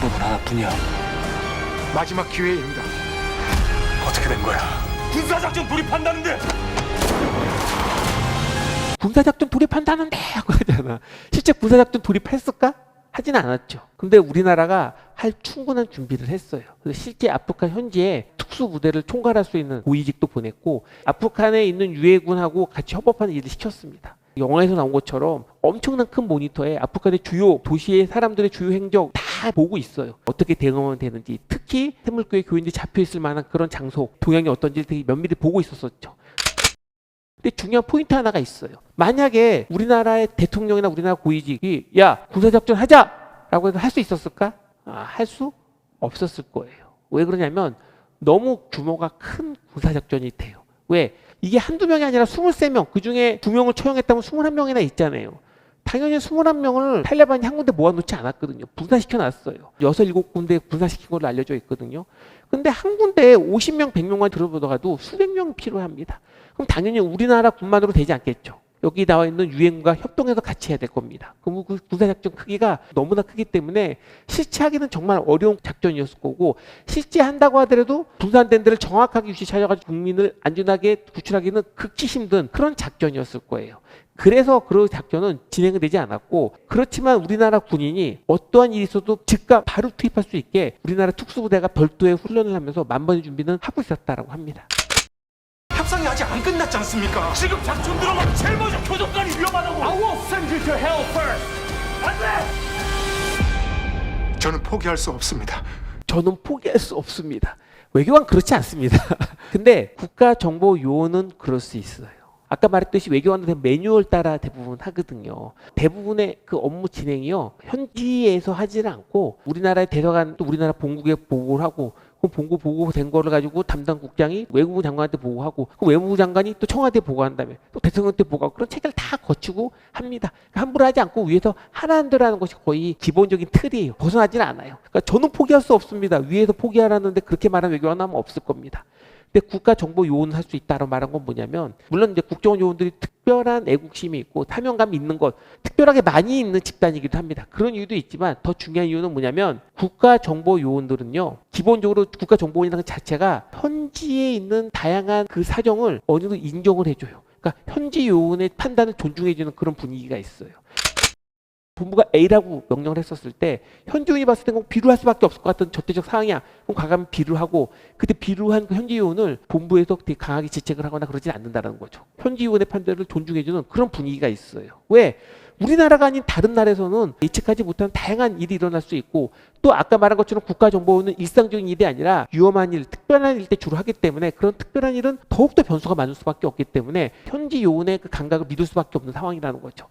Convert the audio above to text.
방법은 하나뿐이야. 마지막 기회입니다. 어떻게 된 거야? 군사작전 돌입한다는데. 군사작전 돌입한다는데 하고 하잖아. 실제 군사작전 돌입했을까? 하진 않았죠. 근데 우리나라가 할 충분한 준비를 했어요. 그래서 실제 아프간 현지에 특수부대를 총괄할 수 있는 고위직도 보냈고 아프간에 있는 유해군하고 같이 협업하는 일을 시켰습니다. 영화에서 나온 것처럼 엄청난 큰 모니터에 아프간의 주요 도시의 사람들의 주요 행적 다 보고 있어요. 어떻게 대응하면 되는지, 특히 새물교회 교인들이 잡혀있을 만한 그런 장소, 동향이 어떤지 되게 면밀히 보고 있었었죠. 근데 중요한 포인트 하나가 있어요. 만약에 우리나라의 대통령이나 우리나라 고위직이 야 군사작전 하자라고 해서 할 수 있었을까? 할 수 없었을 거예요. 왜 그러냐면 너무 규모가 큰 군사작전이 돼요. 왜? 이게 한두 명이 아니라 23명, 그중에 2명을 처형했다면 21명이나 있잖아요. 당연히 21명을 탈레반이 한 군데 모아놓지 않았거든요. 분산시켜놨어요. 6, 7군데 분산시킨 걸로 알려져 있거든요. 근데 한 군데에 50명, 100명만 들어보더라도 수백 명이 필요합니다. 그럼 당연히 우리나라 군만으로 되지 않겠죠. 여기 나와 있는 유엔군과 협동해서 같이 해야 될 겁니다. 그럼 그 군사작전 크기가 너무나 크기 때문에 실체하기는 정말 어려운 작전이었을 거고, 실제 한다고 하더라도 분산된 데를 정확하게 위치 찾아가지고 국민을 안전하게 구출하기는 극히 힘든 그런 작전이었을 거예요. 그래서 그 작전은 진행되지 않았고, 그렇지만 우리나라 군인이 어떠한 일이 있어도 즉각 바로 투입할 수 있게 우리나라 특수부대가 별도의 훈련을 하면서 만반의 준비는 하고 있었다고 합니다. 협상이 아직 안 끝났지 않습니까? 지금 작전 들어가면 제일 먼저 교전관이 위험하다고. I will send you to hell first. 안 돼. 저는 포기할 수 없습니다. 저는 포기할 수 없습니다. 외교관 그렇지 않습니다. 근데 국가정보요원은 그럴 수 있어요. 아까 말했듯이 외교관은 매뉴얼 따라 대부분 하거든요. 대부분의 그 업무 진행이요, 현지에서 하지는 않고 우리나라의 대사관 또 우리나라 본국에 보고를 하고, 그 본국 보고된 거를 가지고 담당 국장이 외무부 장관한테 보고하고, 그 외무부 장관이 또 청와대에 보고한 다음에 또 대통령한테 보고하고, 그런 체계를 다 거치고 합니다. 함부로 하지 않고 위에서 하라는 대로 하는 것이 거의 기본적인 틀이에요. 벗어나지는 않아요. 그러니까 저는 포기할 수 없습니다. 위에서 포기하라는데 그렇게 말하는 외교관은 아마 없을 겁니다. 근데 국가정보요원을 할 수 있다고 말한 건 뭐냐면, 물론 이제 국정원요원들이 특별한 애국심이 있고 사명감이 있는 것, 특별하게 많이 있는 집단이기도 합니다. 그런 이유도 있지만 더 중요한 이유는 뭐냐면, 국가정보요원들은요, 기본적으로 국가정보원이라는 것 자체가 현지에 있는 다양한 그 사정을 어느 정도 인정을 해줘요. 그러니까 현지 요원의 판단을 존중해주는 그런 분위기가 있어요. 본부가 A라고 명령을 했었을 때 현지요원이 봤을 때는 B로 할 수밖에 없을 것 같은 절대적 상황이야. 그럼 과감히 B로 하고, 그때 B로 한 그 현지요원을 본부에서 되게 강하게 지책을 하거나 그러진 않는다는 거죠. 현지요원의 판단을 존중해주는 그런 분위기가 있어요. 왜? 우리나라가 아닌 다른 나라에서는 예측하지 못한 다양한 일이 일어날 수 있고, 또 아까 말한 것처럼 국가정보원은 일상적인 일이 아니라 위험한 일, 특별한 일 때 주로 하기 때문에 그런 특별한 일은 더욱더 변수가 많을 수밖에 없기 때문에 현지 요원의 그 감각을 믿을 수밖에 없는 상황이라는 거죠.